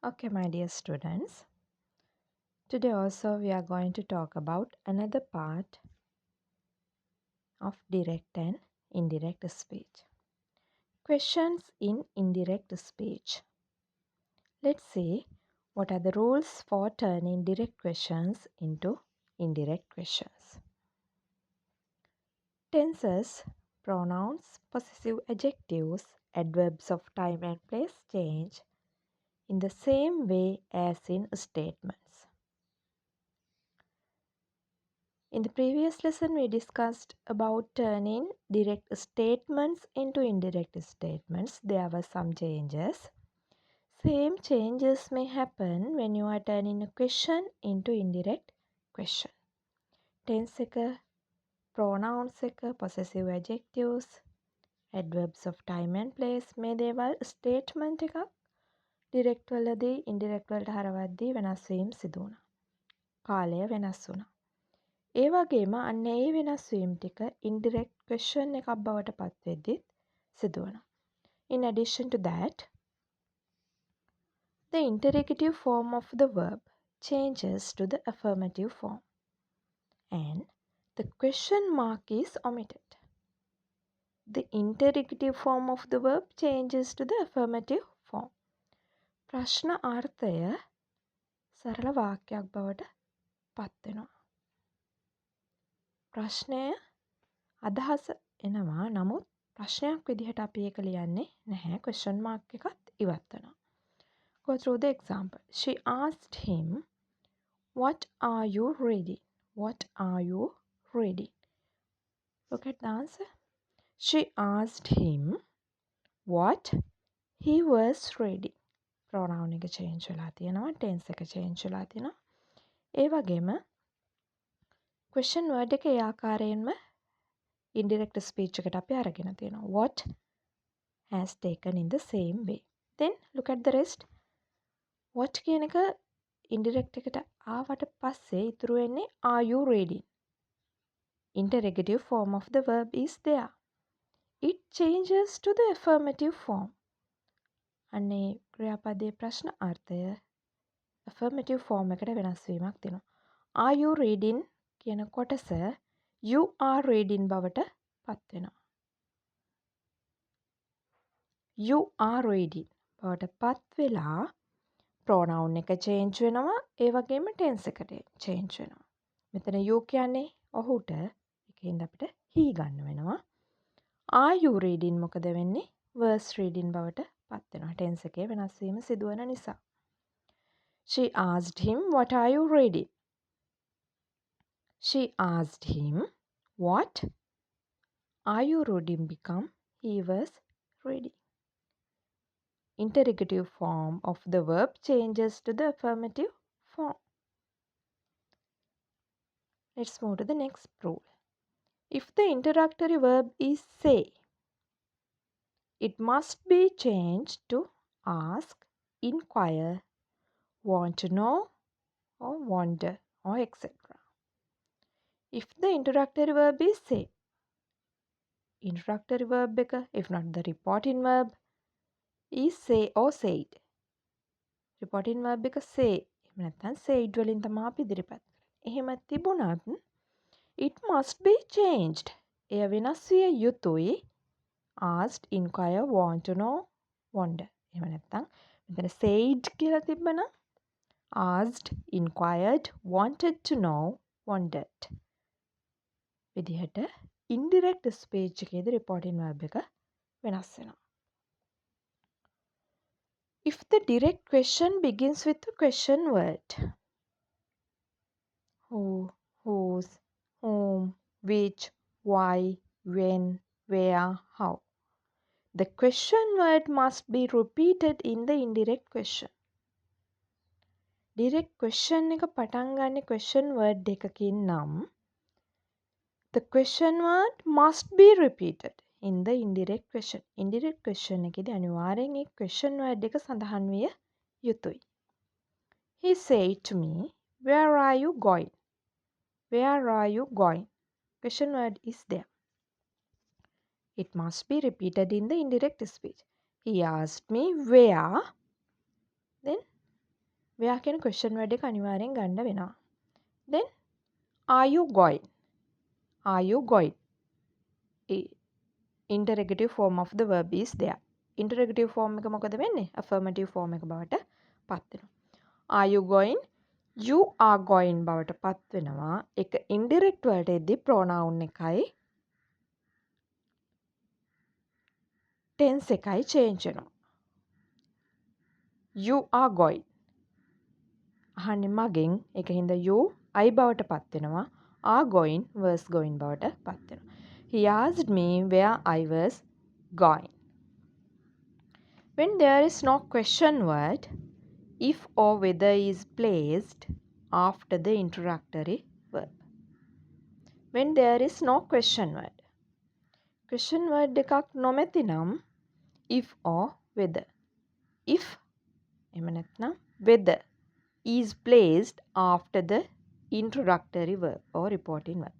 Okay, my dear students, today also we are going to talk about another part of direct and indirect speech. Questions in indirect speech. Let's see what are the rules for turning direct questions into indirect questions. Tenses, pronouns, possessive adjectives, adverbs of time and place change in the same way as in statements. In the previous lesson, we discussed about turning direct statements into indirect statements. There were some changes. Same changes may happen when you are turning a question into indirect question. Tense එක, pronouns එක, possessive adjectives, adverbs of time and place මේ දේවල් statement එකක් direct වලදී indirect වලට හරවද්දී වෙනස් වීම සිදු වුණා. කාලය වෙනස් වුණා. ඒ වගේම අන්න ඒ වෙනස් වීම ටික indirect question එකක් බවට පත් වෙද්දිත් සිදු වෙනවා. In addition to that, the interrogative form of the verb changes to the affirmative form and the question mark is omitted. The interrogative form of the verb changes to the affirmative form. ප්‍රශ්න අර්ථය සරල වාක්‍යයක් බවට පත් වෙනවා. ප්‍රශ්නය අදහස එනවා නමුත් ප්‍රශ්නයක් විදිහට අපි ඒක ලියන්නේ නැහැ. question mark එකත් ඉවත් වෙනවා. Go through the example. She asked him, "What are you reading? What are you reading?" Look at the answer. She asked him what he was reading. Pronoun එක change වෙලා තියෙනවා. Tense එක change වෙලා තියෙනවා. ඒ වගේම question word එක ඒ ආකාරයෙන්ම indirect speech එකට අපි අරගෙන තියෙනවා. What has taken in the same way. Then look at the rest. What කියන එක indirect එකට ආවට පස්සේ ඉතුරු වෙන්නේ are you reading? Interrogative form of the verb is there. It changes to the affirmative form. අන්නේ ක්‍රියාපදයේ ප්‍රශ්න අර්ථය affirmative form එකට වෙනස් වීමක් තියෙනවා. Are you reading කියන කොටස you are reading බවට පත් වෙනවා. You are reading බවට පත් වෙලා pronoun එක change වෙනවා. ඒ වගේම tense එක change වෙනවා. මෙතන you කියන්නේ ඔහුට ඒකෙන්ද අපිට he ගන්න වෙනවා. Are you reading මොකද වෙන්නේ? was reading බවට පත් වෙනවා. tense එකේ වෙනස් වීම සිදු වෙන නිසා. She asked him, "What are you reading?" She asked him, "What are you reading?" become he was reading. Interrogative form of the verb changes to the affirmative form. Let's move to the next rule. If the introductory verb is say, it must be changed to ask, inquire, want to know, or wonder, or etc. If the introductory verb is say, introductory verb එක, if not the reporting verb, is say or said. Reporting verb එක say, එහෙම නැත්නම් said වලින් තමයි අපි ඉදිරිපත් කරන්නේ. එහෙම තිබුණත් it must be changed. එය වෙනස් විය යුතුයි. Asked, inquire, want to know, wonder. එහෙම නැත්නම් මෙතන said කියලා තිබ්බනම් asked, inquired, wanted to know, wondered. විදිහට indirect speech එකේදී reporting verb එක වෙනස් වෙනවා. If the direct question begins with a question word, who, whose, whom, which, why, when, where, how, the question word must be repeated in the indirect question. Direct question එක පටන් ගන්න question word එකකින් නම් the question word must be repeated in the indirect question. Indirect question එකේදී අනිවාර්යෙන් ඒ question word එක සඳහන් විය යුතුයි. He said to me, "Where are you going?" Where are you going? Question word is there. It must be repeated in the indirect speech. He asked me where. Then where කියන question word එක අනිවාර්යෙන් ගන්න වෙනවා. Then are you going? Are you going? Interrogative form of the verb is there. Interrogative form එක මොකද වෙන්නේ? Affirmative form එක බවට පත් වෙනවා. Are you going? You are going බවට පත් වෙනවා. ඒක indirect වලට එද්දී pronoun එකයි tense එකයි change වෙනවා. You are going. අහන්නේ මගෙන්. ඒකින්ද you I බවට පත් වෙනවා. Are going was going බවට පත් වෙනවා. He asked me where I was going. When there is no question word, if or whether is placed after the introductory verb. When there is no question word. Question word එකක් නොමැති නම් if or whether. If එහෙම නැත්නම් whether is placed after the introductory verb or reporting verb.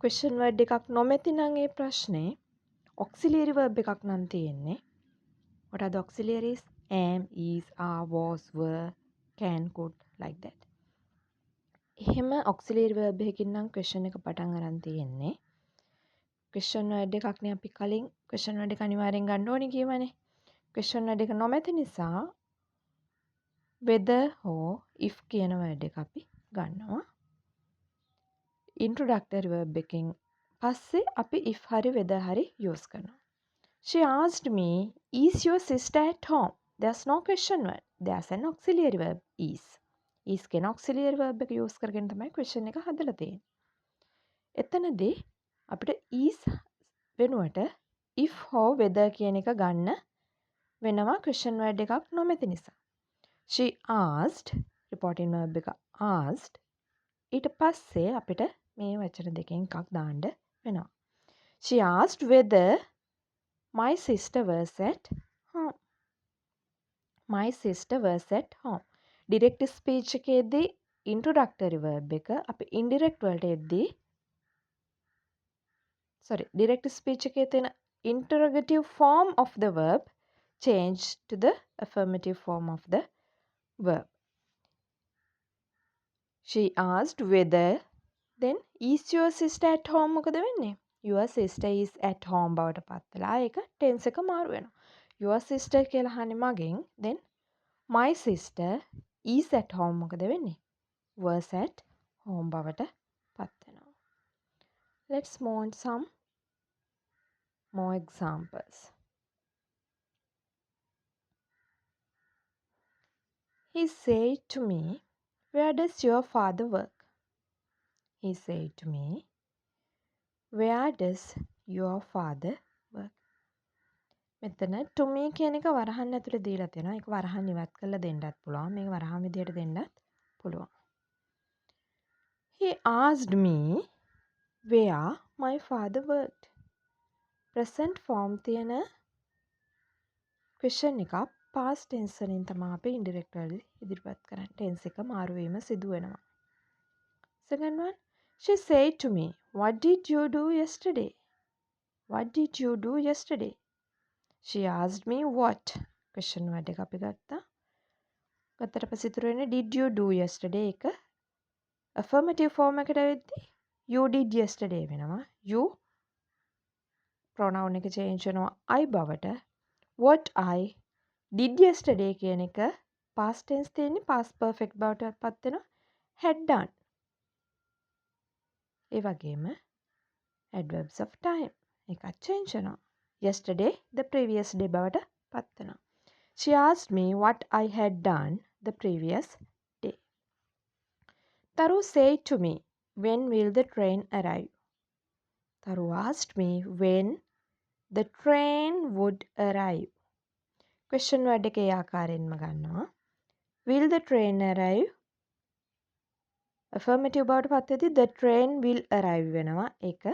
Question word එකක් නොමැති නම් ඒ ප්‍රශ්නේ auxiliary verb එකක් නම් තියෙන්නේ. What are the auxiliaries? Am, is, are, was, were, can, could, like that. එහෙම auxiliary verb එකකින් නම් question එක පටන් අරන් තියෙන්නේ. question word එකක්නේ අපි කලින් question word එක අනිවාර්යෙන් ගන්න ඕනේ කියවනේ. question word එක නොමැති නිසා whether හෝ if කියන word එක අපි ගන්නවා. introductory verb එකෙන් පස්සේ අපි if හරි whether හරි use කරනවා. She asked me, is your sister at home? There's no question word. There's an auxiliary verb, is. is කියන auxiliary verb එක use කරගෙන තමයි question එක හදලා තියෙන්නේ. එතනදී අපිට is වෙනුවට if හෝ whether කියන එක ගන්න වෙනවා question word එකක් නොමැති නිසා. She asked reporting verb එක asked ඊට පස්සේ අපිට මේ වචන දෙකෙන් එකක් දාන්න වෙනවා. She asked whether my sister was at home. My sister was at home. Direct speech එකේදී introductory verb එක අපි indirect වලට එද්දී direct speech එකේ තියෙන interrogative form of the verb change to the affirmative form of the verb. She asked whether then is your sister at home මොකද වෙන්නේ? Your sister is at home බවට පත් වෙලා ඒක tense එක මාරු වෙනවා. Your sister කියලා අහන්නේ මගෙන් then my sister is at home මොකද වෙන්නේ? Was at home බවට පත් වෙනවා. Let's move on some more examples. He said to me, where does your father work? He said to me, where does your father work? මෙතන to me කියන එක වරහන් ඇතුලේ දීලා තියෙනවා. ඒක වරහන් ඉවත් කරලා දෙන්නත් පුළුවන්. මේක වරහන් විදියට දෙන්නත් පුළුවන්. He asked me where my father worked. present form තියෙන question එක past tense වලින් තමයි අපි indirect වලදී ඉදිරිපත් කරන්නේ. tense එක මාරු වීම සිදු වෙනවා. Second one, she said to me, what did you do yesterday? What did you do yesterday? She asked me what? Question word එක අපි ගත්තා. ගත්තට පස්සේ ඉතුරු වෙන්නේ did you do yesterday එක affirmative form එකට වෙද්දී you did yesterday වෙනවා. You pronoun එක change වෙනවා I බවට. What I did yesterday කියන එක past tense තියෙන්නේ past perfect බවට පත් වෙනවා. had done. ඒ වගේම adverbs of time එකත් change වෙනවා. Yesterday the previous day බවට පත් වෙනවා. She asked me what I had done the previous day. Taru said to me, when will the train arrive? Taru asked me when the train would arrive. Question word එකේ ආකාරයෙන්ම ගන්නවා. Will the train arrive? Affirmative බවට පත් වෙද්දී the train will arrive වෙනවා. ඒක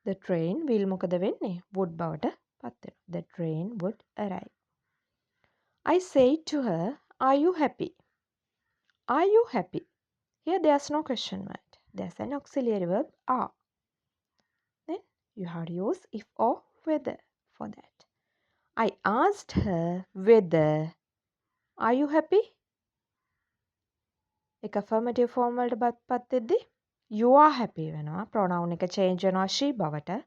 the train will මොකද වෙන්නේ? would බවට පත් වෙනවා. The train would arrive. I said to her, are you happy? Are you happy? Here there's no question word. There's an auxiliary verb are. Then you have to use if or whether for that. I asked her whether, are you happy? එක affirmative form වලට පත් වෙද්දී you are happy වෙනවා. pronoun එක change වෙනවා she බවට.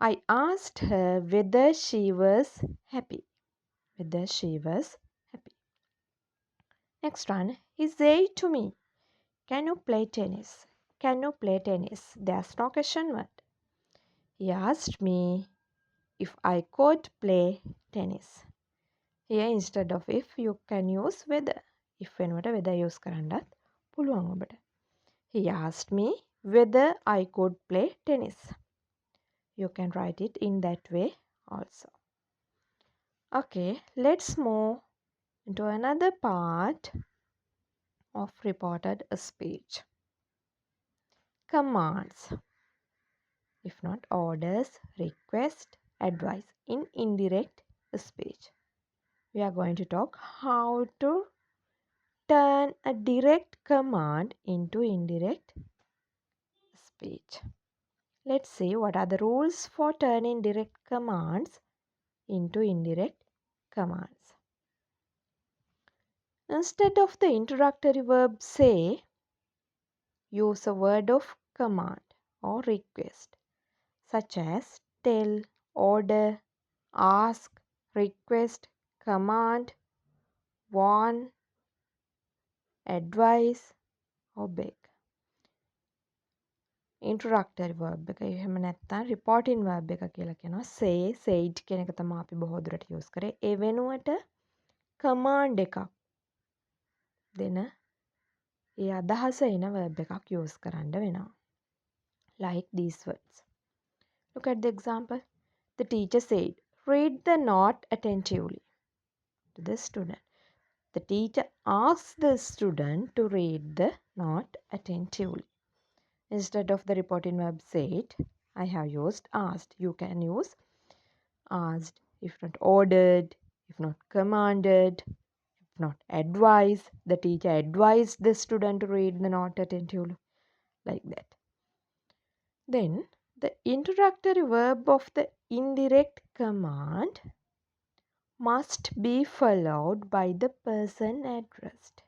I asked her whether she was happy. Whether she was happy. Next one. He said to me, can you play tennis? Can you play tennis? There's no question word. He asked me if I could play tennis. Here instead of if you can use whether. If වෙනුවට whether use කරන්නත් පුළුවන් ඔබට. He asked me whether I could play tennis. You can write it in that way also. Okay, let's move into another part of reported speech. Commands. If not orders, request, advice in indirect speech. We are going to talk how to turn a direct command into indirect speech. Let's see what are the rules for turning direct commands into indirect commands. Instead of the introductory verb say, use a word of command or request such as tell, order, ask, request, command, warn, advise or beg. Introductory verb එක එහෙම නැත්නම් reporting verb එක කියලා කියනවා. say, said කියන එක තමයි අපි බොහෝ දුරට use කරේ. ඒ වෙනුවට command එකක් දෙන ඒ අදහස එන verb එකක් use කරන්න වෙනවා. Like these words. Look at the example. The teacher said, read the note attentively to the student. The teacher asks the student to read the note attentively. Instead of the reporting verb said, I have used asked. You can use asked, if not ordered, if not commanded, if not advised. The teacher advised the student to read the note attentively. Like that. Then, the introductory verb of the indirect command must be followed by the person addressed.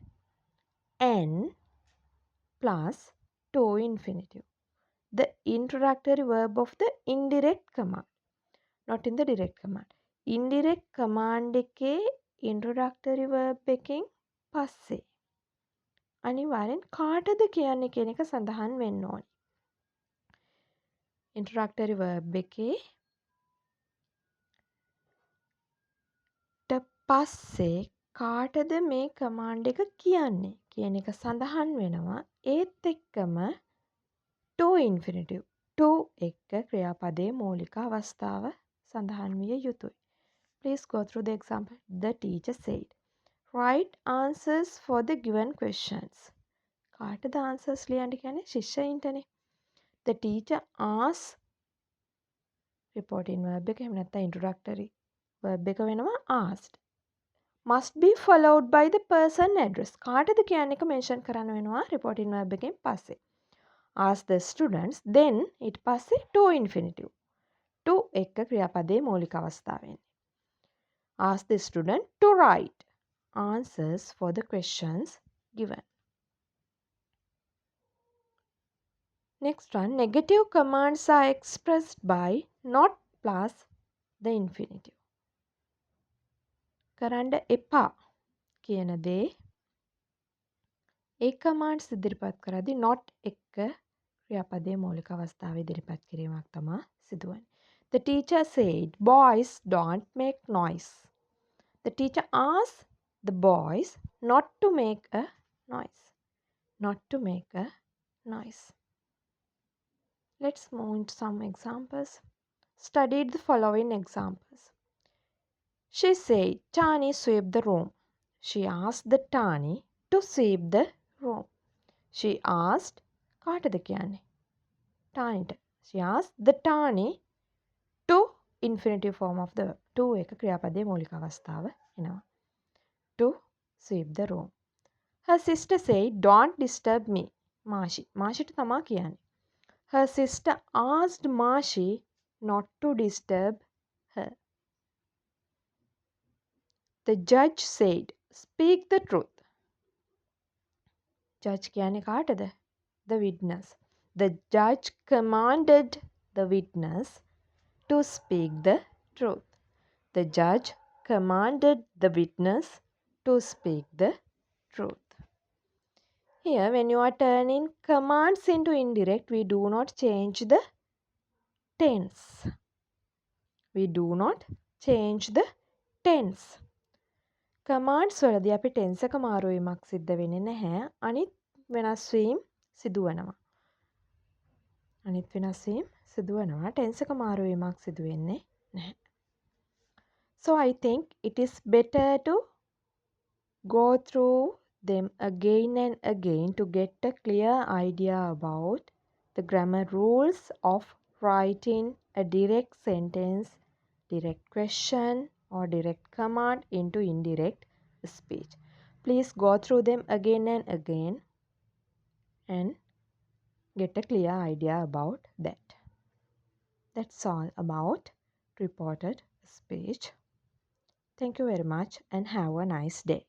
N plus to infinitive. The introductory verb of the indirect command. Not in the direct command. Indirect command එකේ introductory verb එකෙන් පස්සේ අනිවාර්යෙන් කාටද කියන්නේ කියන එක සඳහන් වෙන්න ඕනේ. Introductory verb එකේ පස්සේ කාටද මේ command එක කියන්නේ කියන එක සඳහන් වෙනවා. ඒත් එක්කම to infinitive. to එක්ක ක්‍රියාපදයේ මූලික අවස්ථාව සඳහන් විය යුතුයි. Please go through the example. The teacher said, write answers for the given questions. කාටද answers ලියන්න කියන්නේ? ශිෂ්‍යයින්ටනේ. The teacher asks reporting verb එක එහෙම නැත්නම් introductory verb එක වෙනවා asked. Must be followed by the person address. කාටද කියන එක mention කරන්න වෙනවා reporting verb එකෙන් පස්සේ. Ask the students, then ඊට පස්සේ to infinitive. to එක්ක ක්‍රියාපදයේ මූලික අවස්ථාව වෙන්නේ. Ask the student to write answers for the questions given. Next one, negative commands are expressed by not plus the infinitive. කරන්න එපා කියන දේ ඒ commands ඉදිරිපත් කරද්දී not එක්ක ක්‍රියාපදයේ මූලික අවස්ථාව ඉදිරිපත් කිරීමක් තමයි සිදුවන්නේ. The teacher said, boys don't make noise. The teacher asked the boys not to make a noise. Not to make a noise. Let's move into some examples. Study the following examples. She said, Tani sweep the room. She asked the Tani to sweep the room. She asked, කාටද කියන්නේ? Tani. She asked the Tani to infinitive form of the verb. To එක ක්‍රියාපදයේ මූලික අවස්ථාව එනවා. To sweep the room. Her sister said, don't disturb me. Mashi. මාෂිට තමා කියන්නේ. Her sister asked Mashi not to disturb her. The judge said, speak the truth. Judge කියන්නේ කාටද? The witness. The judge commanded the witness to speak the truth. The judge commanded the witness to speak the truth. Here, when you are turning commands into indirect, we do not change the tense. We do not change the tense. Commands වලදී අපි tense එක මාරු වීමක් සිද්ධ වෙන්නේ නැහැ. අනිත් වෙනස් වීම සිදු වෙනවා. ටෙන්ස් එක මාරු වීමක් සිදු වෙන්නේ නැහැ. So I think it is better to go through them again and again to get a clear idea about the grammar rules of writing a direct sentence, direct question, or direct command into indirect speech. Please go through them again and again and get a clear idea about that. That's all about reported speech. Thank you very much and have a nice day.